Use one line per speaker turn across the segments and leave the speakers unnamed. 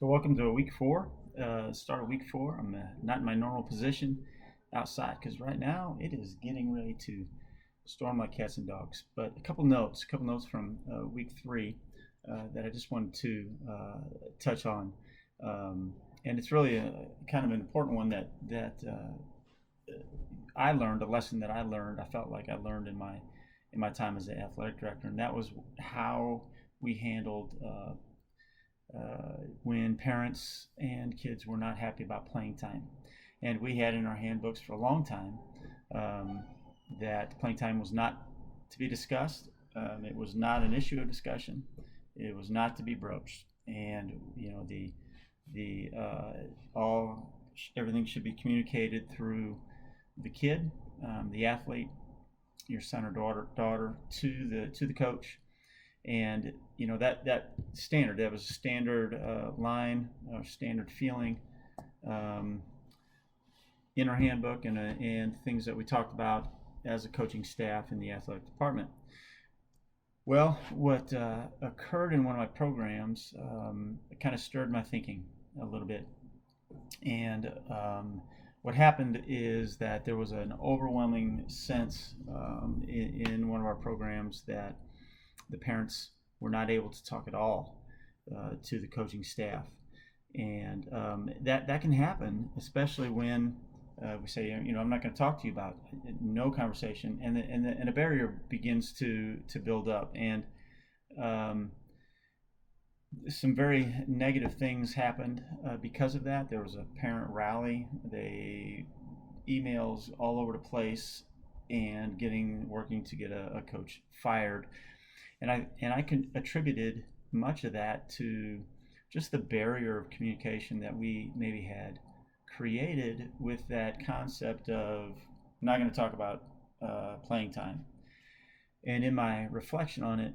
So welcome to week four. Start of week four. I'm not in my normal position outside because right now it is getting ready to storm like cats and dogs. But a couple notes from week three that I just wanted to touch on, and it's really a kind of an important one that I learned, a lesson that I learned. I felt like I learned in my time as an athletic director, and that was how we handled when parents and kids were not happy about playing time. And we had in our handbooks for a long time um, that playing time was not to be discussed. It was not an issue of discussion. It was not to be broached. And the all everything should be communicated through the kid, the athlete, your son or daughter to the coach, and that was a standard line or standard feeling um, in our handbook and things that we talked about as a coaching staff in the athletic department. Well, what occurred in one of my programs kind of stirred my thinking a little bit, and what happened is that there was an overwhelming sense in one of our programs that the parents were not able to talk at all to the coaching staff, and that can happen, especially when we say, I'm not going to talk to you about no conversation, and a barrier begins to build up, and um, some very negative things happened because of that. There was a parent rally, they emails all over the place, and working to get a coach fired, and I attributed much of that to just the barrier of communication that we maybe had created with that concept of I'm not going to talk about playing time. And in my reflection on it,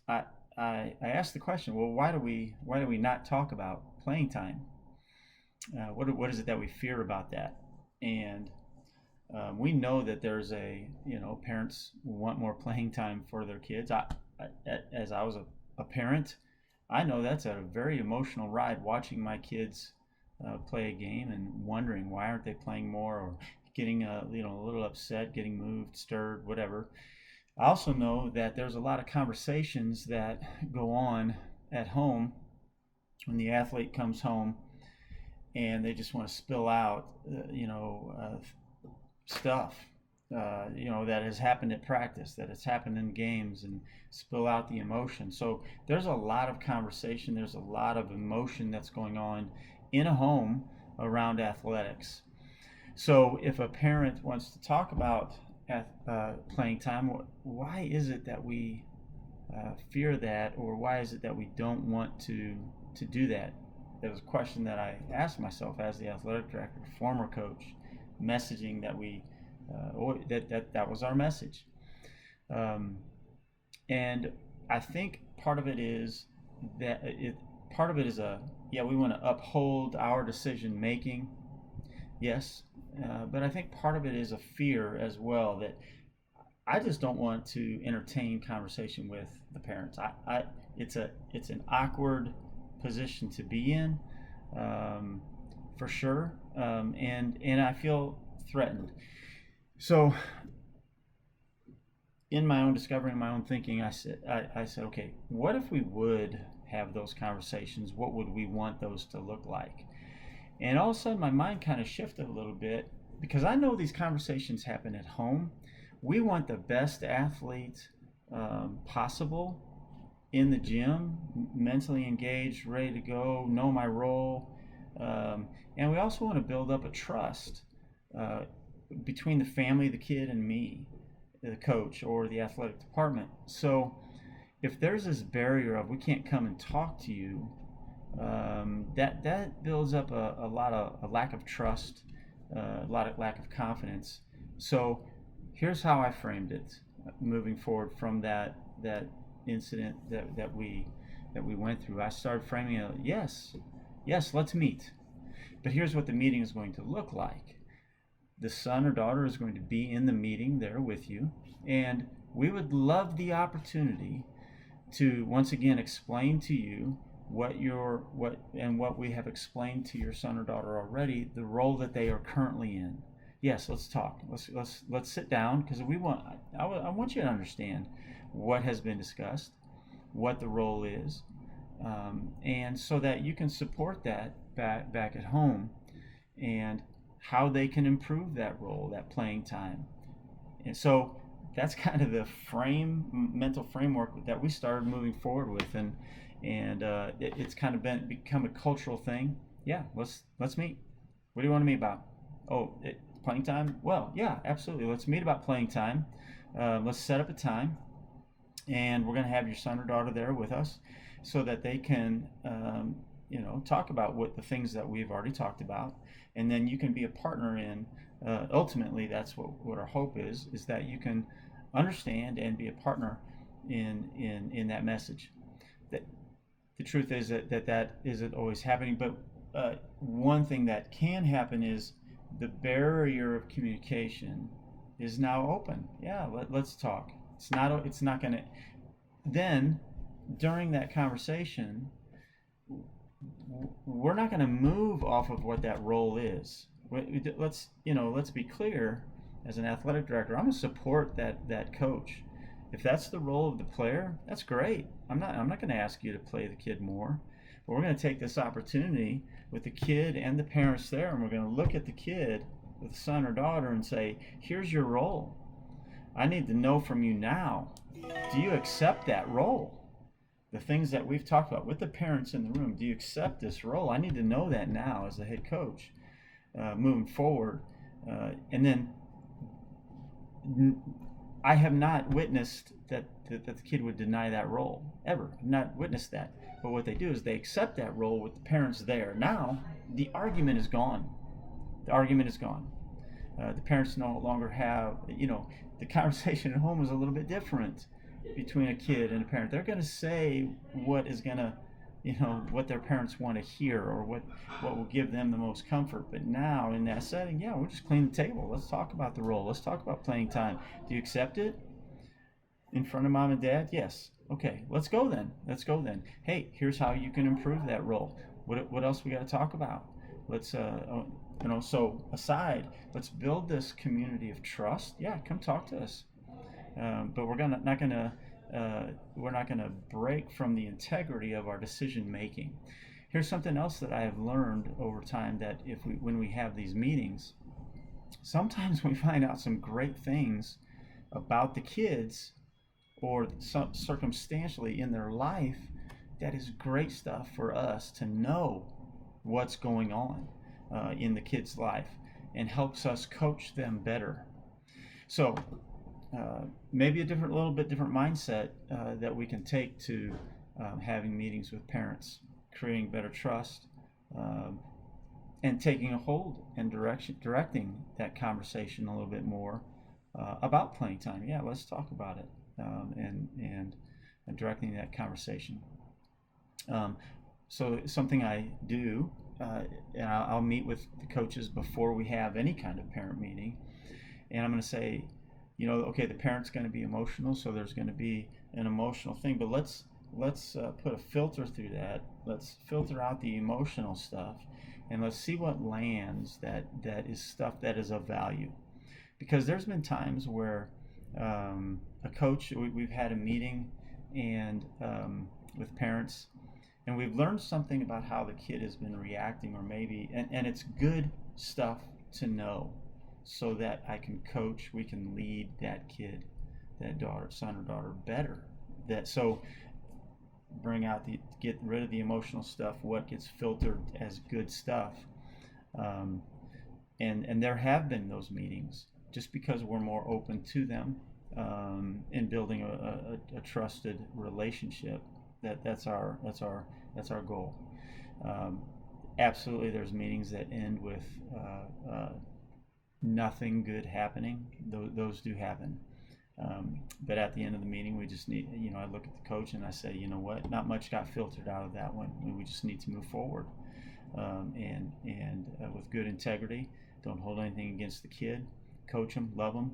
I, I asked the question, well, why do we not talk about playing time? What is it that we fear about that? And we know that there's parents want more playing time for their kids. As I was a parent, I know that's a very emotional ride watching my kids play a game and wondering why aren't they playing more, or getting a little upset, getting moved, stirred, whatever. I also know that there's a lot of conversations that go on at home when the athlete comes home and they just want to spill out, stuff, that has happened at practice, that has happened in games, and spill out the emotion. So there's a lot of conversation, there's a lot of emotion that's going on in a home around athletics. So if a parent wants to talk about playing time, why is it that we fear that, or why is it that we don't want to do that? That was a question that I asked myself as the athletic director, former coach, messaging that that was our message. Um, and I think part of it is that it part of it is we want to uphold our decision making, yes, but I think part of it is a fear as well that I just don't want to entertain conversation with the parents. It's an awkward position to be in, um, for sure, and I feel threatened. So in my own discovery, in my own thinking, I said, okay, what if we would have those conversations? What would we want those to look like? And all of a sudden, my mind kind of shifted a little bit, because I know these conversations happen at home. We want the best athlete possible in the gym, mentally engaged, ready to go, know my role. And we also want to build up a trust uh, between the family, the kid, and me, the coach, or the athletic department. So if there's this barrier of we can't come and talk to you, that builds up a lack of trust, a lot of lack of confidence. So here's how I framed it, moving forward from that incident that we went through. I started framing it. Yes, let's meet. But here's what the meeting is going to look like. The son or daughter is going to be in the meeting there with you, and we would love the opportunity to once again explain to you what we have explained to your son or daughter already, the role that they are currently in. Yes, let's talk. Let's sit down, because I want you to understand what has been discussed, what the role is, and so that you can support that back at home, and how they can improve that role, that playing time. And so that's kind of the mental framework that we started moving forward with, and it's kind of become a cultural thing. Yeah, let's meet. What do you want to meet about? Oh, playing time. Well, yeah, absolutely. Let's meet about playing time. Let's set up a time, and we're going to have your son or daughter there with us, so that they can talk about what the things that we've already talked about, and then you can be a partner in. Ultimately, that's what our hope is that you can understand and be a partner in that message. That the truth is that isn't always happening, but one thing that can happen is the barrier of communication is now open. Yeah, let's talk. It's not going to. Then during that conversation, we're not going to move off of what that role is. Let's be clear. As an athletic director, I'm going to support that coach. If that's the role of the player, that's great. I'm not going to ask you to play the kid more, but we're going to take this opportunity with the kid and the parents there, and we're going to look at the kid, the son or daughter, and say, here's your role. I need to know from you now, do you accept that role? The things that we've talked about with the parents in the room, do you accept this role? I need to know that now as the head coach, moving forward. And then I have not witnessed that the kid would deny that role, ever. I've not witnessed that. But what they do is they accept that role with the parents there. Now, the argument is gone. The argument is gone. The parents no longer have, the conversation at home is a little bit different between a kid and a parent. They're going to say what is going to, what their parents want to hear, or what will give them the most comfort. But now in that setting, yeah, we'll just clean the table. Let's talk about the role. Let's talk about playing time. Do you accept it in front of mom and dad? Yes. Okay, let's go then. Hey, here's how you can improve that role. What else we got to talk about? Let's so aside, let's build this community of trust. Yeah, come talk to us. But we're not gonna break from the integrity of our decision making. Here's something else that I have learned over time, that when we have these meetings, sometimes we find out some great things about the kids, or circumstantially in their life, that is great stuff for us to know what's going on in the kid's life, and helps us coach them better. So maybe a little bit different mindset that we can take to having meetings with parents, creating better trust, and taking a hold and directing that conversation a little bit more about playing time. Yeah, let's talk about it, and directing that conversation. So something I do, and I'll meet with the coaches before we have any kind of parent meeting, and I'm going to say, okay, the parent's going to be emotional, so there's going to be an emotional thing, but let's put a filter through that. Let's filter out the emotional stuff, and let's see what lands that is stuff that is of value. Because there's been times where a coach, we've had a meeting and with parents, and we've learned something about how the kid has been reacting, or maybe, and it's good stuff to know, so that I can coach, we can lead that kid, that son or daughter better. So get rid of the emotional stuff, what gets filtered as good stuff. And there have been those meetings, just because we're more open to them, in building a trusted relationship. That's our goal. Absolutely, there's meetings that end with nothing good happening. Those do happen. But at the end of the meeting, we just need, I look at the coach and I say, you know what, not much got filtered out of that one. We just need to move forward, and with good integrity. Don't hold anything against the kid. Coach them, love them,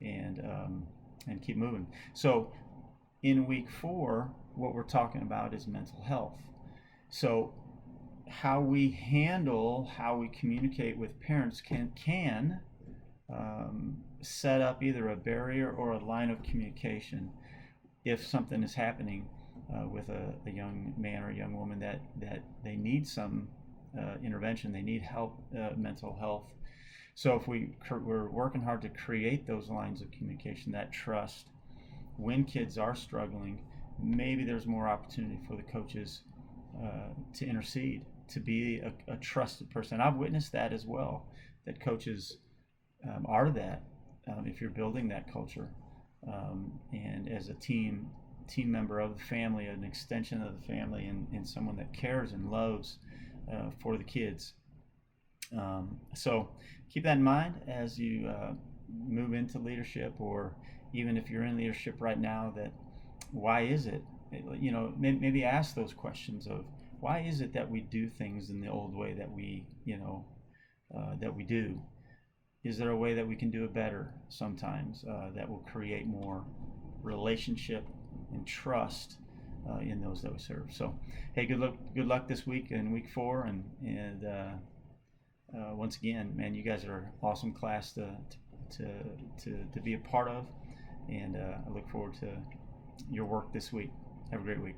and keep moving. So in week 4, what we're talking about is mental health. So how we handle, how we communicate with parents can set up either a barrier or a line of communication if something is happening with a young man or a young woman that they need some intervention, they need help, mental health. So if we're working hard to create those lines of communication, that trust, when kids are struggling, maybe there's more opportunity for the coaches to intercede, to be a trusted person. I've witnessed that as well, that coaches are that if you're building that culture, and as a team member of the family, an extension of the family, and someone that cares and loves for the kids. So keep that in mind as you move into leadership, or even if you're in leadership right now, that why is it, maybe ask those questions of why is it that we do things in the old way that we do. Is there a way that we can do it better sometimes that will create more relationship and trust in those that we serve? So, hey, good luck this week in week 4, and once again, man, you guys are an awesome class to be a part of, and I look forward to your work this week. Have a great week.